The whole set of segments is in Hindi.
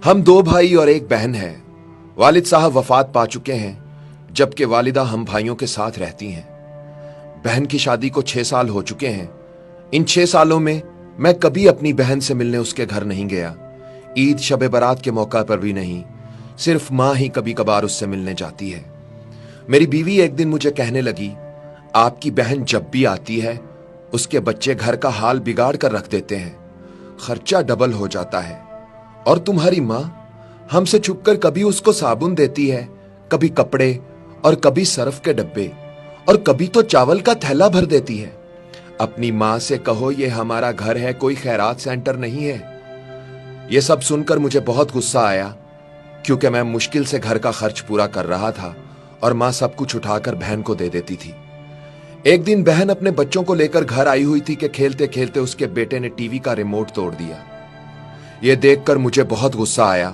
हम दो भाई और एक बहन है। वालिद साहब वफात पा चुके हैं, जबकि वालिदा हम भाइयों के साथ रहती हैं। बहन की शादी को 6 साल हो चुके हैं। इन 6 सालों में मैं कभी अपनी बहन से मिलने उसके घर नहीं गया। ईद शब बारात के मौका पर भी नहीं। सिर्फ माँ ही कभी कभार उससे मिलने जाती है। मेरी बीवी एक दिन मुझे कहने लगी, आपकी बहन जब भी आती है उसके बच्चे घर का हाल बिगाड़ कर रख देते हैं, खर्चा डबल हो जाता है। और तुम्हारी माँ हमसे छुपकर कभी उसको साबुन देती है, कभी कपड़े और कभी सर्फ के डब्बे और कभी तो चावल का थैला भर देती है। अपनी माँ से कहो ये हमारा घर है, कोई खैरात सेंटर नहीं है। यह सब सुनकर मुझे बहुत गुस्सा आया, क्योंकि मैं मुश्किल से घर का खर्च पूरा कर रहा था और माँ सब कुछ उठाकर बहन को दे देती थी। एक दिन बहन अपने बच्चों को लेकर घर आई हुई थी कि खेलते खेलते उसके बेटे ने टीवी का रिमोट तोड़ दिया। यह देखकर मुझे बहुत गुस्सा आया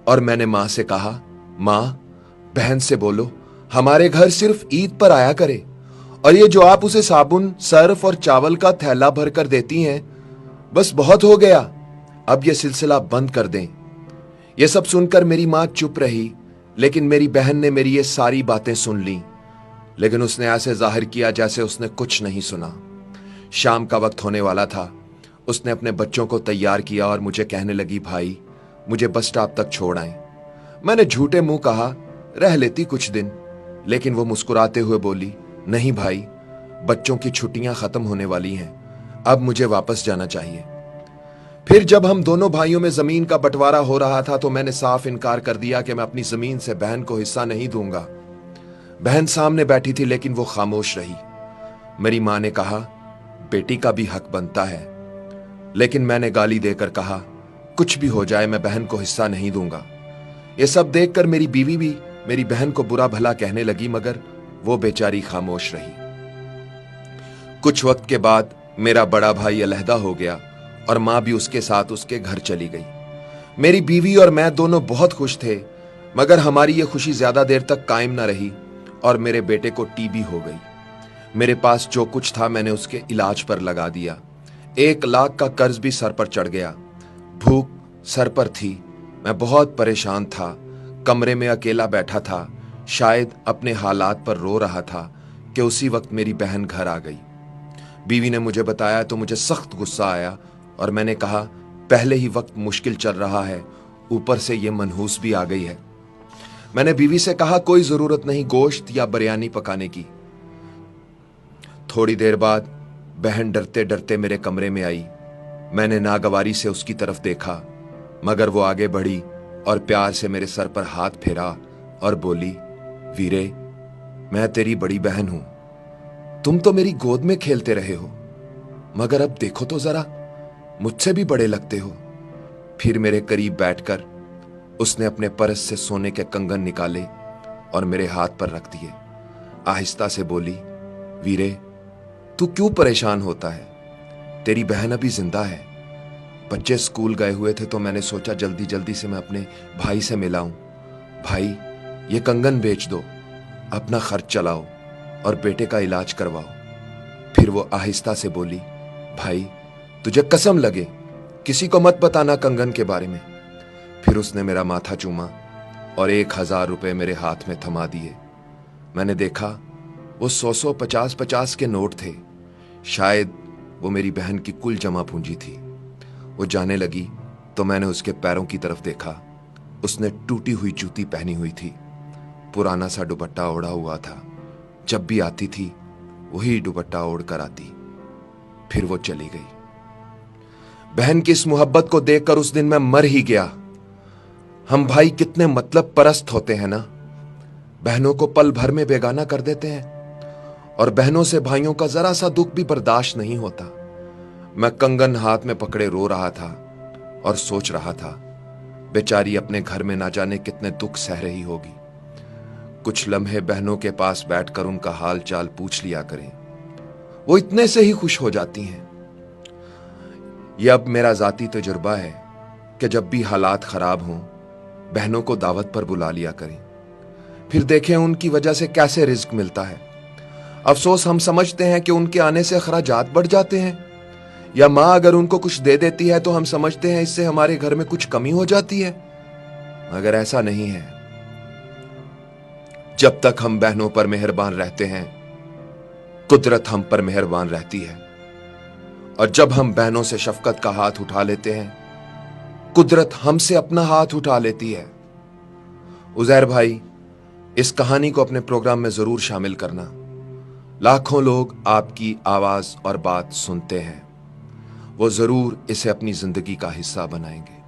और मैंने माँ से कहा, माँ, बहन से बोलो हमारे घर सिर्फ ईद पर आया करे, और ये जो आप उसे साबुन, सर्फ और चावल का थैला भर कर देती हैं, बस बहुत हो गया, अब यह सिलसिला बंद कर दें। यह सब सुनकर मेरी माँ चुप रही, लेकिन मेरी बहन ने मेरी ये सारी बातें सुन ली, लेकिन उसने ऐसे जाहिर किया जैसे उसने कुछ नहीं सुना। शाम का वक्त होने वाला था। उसने अपने बच्चों को तैयार किया और मुझे कहने लगी, भाई मुझे बस स्टॉप तक छोड़ आए। मैंने झूठे मुंह कहा, रह लेती कुछ दिन, लेकिन वो मुस्कुराते हुए बोली, नहीं भाई, बच्चों की छुट्टियां खत्म होने वाली हैं, अब मुझे वापस जाना चाहिए। फिर जब हम दोनों भाइयों में जमीन का बंटवारा हो रहा था तो मैंने साफ इनकार कर दिया कि मैं अपनी जमीन से बहन को हिस्सा नहीं दूंगा। बहन सामने बैठी थी, लेकिन वो खामोश रही। मेरी मां ने कहा, बेटी का भी हक बनता है, लेकिन मैंने गाली देकर कहा, कुछ भी हो जाए मैं बहन को हिस्सा नहीं दूंगा। ये सब देखकर मेरी बीवी भी मेरी बहन को बुरा भला कहने लगी, मगर वो बेचारी खामोश रही। कुछ वक्त के बाद मेरा बड़ा भाई अलहदा हो गया और मां भी उसके साथ उसके घर चली गई। मेरी बीवी और मैं दोनों बहुत खुश थे, मगर हमारी ये खुशी ज्यादा देर तक कायम न रही और मेरे बेटे को टीबी हो गई। मेरे पास जो कुछ था मैंने उसके इलाज पर लगा दिया। 1 लाख का कर्ज भी सर पर चढ़ गया। भूख सर पर थी। मैं बहुत परेशान था। कमरे में अकेला बैठा था, शायद अपने हालात पर रो रहा था कि उसी वक्त मेरी बहन घर आ गई। बीवी ने मुझे बताया तो मुझे सख्त गुस्सा आया और मैंने कहा, पहले ही वक्त मुश्किल चल रहा है, ऊपर से ये मनहूस भी आ गई है। मैंने बीवी से कहा, कोई जरूरत नहीं गोश्त या बिरयानी पकाने की। थोड़ी देर बाद बहन डरते डरते मेरे कमरे में आई। मैंने नागवारी से उसकी तरफ देखा, मगर वो आगे बढ़ी और प्यार से मेरे सर पर हाथ फेरा और बोली, वीरे, मैं तेरी बड़ी बहन हूं, तुम तो मेरी गोद में खेलते रहे हो, मगर अब देखो तो जरा, मुझसे भी बड़े लगते हो। फिर मेरे करीब बैठकर उसने अपने परस से सोने के कंगन निकाले और मेरे हाथ पर रख दिए। आहिस्ता से बोली, वीरे, तू क्यों परेशान होता है? तेरी बहन अभी जिंदा है। बच्चे स्कूल गए हुए थे तो मैंने सोचा जल्दी जल्दी से मैं अपने भाई से मिलाऊं। भाई, ये कंगन बेच दो, अपना खर्च चलाओ और बेटे का इलाज करवाओ। फिर वो आहिस्ता से बोली, भाई, तुझे कसम लगे किसी को मत बताना कंगन के बारे में। फिर उसने मेरा माथा चूमा और 1000 रुपए मेरे हाथ में थमा दिए। मैंने देखा वो 100 50 के नोट थे। शायद वो मेरी बहन की कुल जमा पूंजी थी। वो जाने लगी तो मैंने उसके पैरों की तरफ देखा। उसने टूटी हुई जूती पहनी हुई थी, पुराना सा दुपट्टा ओढ़ा हुआ था। जब भी आती थी वही दुपट्टा ओढ़ कर आती। फिर वो चली गई। बहन की इस मोहब्बत को देखकर उस दिन मैं मर ही गया। हम भाई कितने मतलब परस्त होते हैं ना। बहनों को पल भर में बेगाना कर देते हैं और बहनों से भाइयों का जरा सा दुख भी बर्दाश्त नहीं होता। मैं कंगन हाथ में पकड़े रो रहा था और सोच रहा था, बेचारी अपने घर में ना जाने कितने दुख सह रही होगी। कुछ लम्हे बहनों के पास बैठकर उनका हाल चाल पूछ लिया करें, वो इतने से ही खुश हो जाती हैं। यह अब मेरा जाती तजुर्बा है कि जब भी हालात खराब हों, बहनों को दावत पर बुला लिया करें, फिर देखें उनकी वजह से कैसे रिज्क मिलता है। अफसोस हम समझते हैं कि उनके आने से अखराजात बढ़ जाते हैं, या माँ अगर उनको कुछ दे देती है तो हम समझते हैं इससे हमारे घर में कुछ कमी हो जाती है। मगर ऐसा नहीं है। जब तक हम बहनों पर मेहरबान रहते हैं, कुदरत हम पर मेहरबान रहती है। और जब हम बहनों से शफकत का हाथ उठा लेते हैं, कुदरत हमसे अपना हाथ उठा लेती है। उजैर भाई, इस कहानी को अपने प्रोग्राम में जरूर शामिल करना। लाखों लोग आपकी आवाज और बात सुनते हैं, वो जरूर इसे अपनी जिंदगी का हिस्सा बनाएंगे।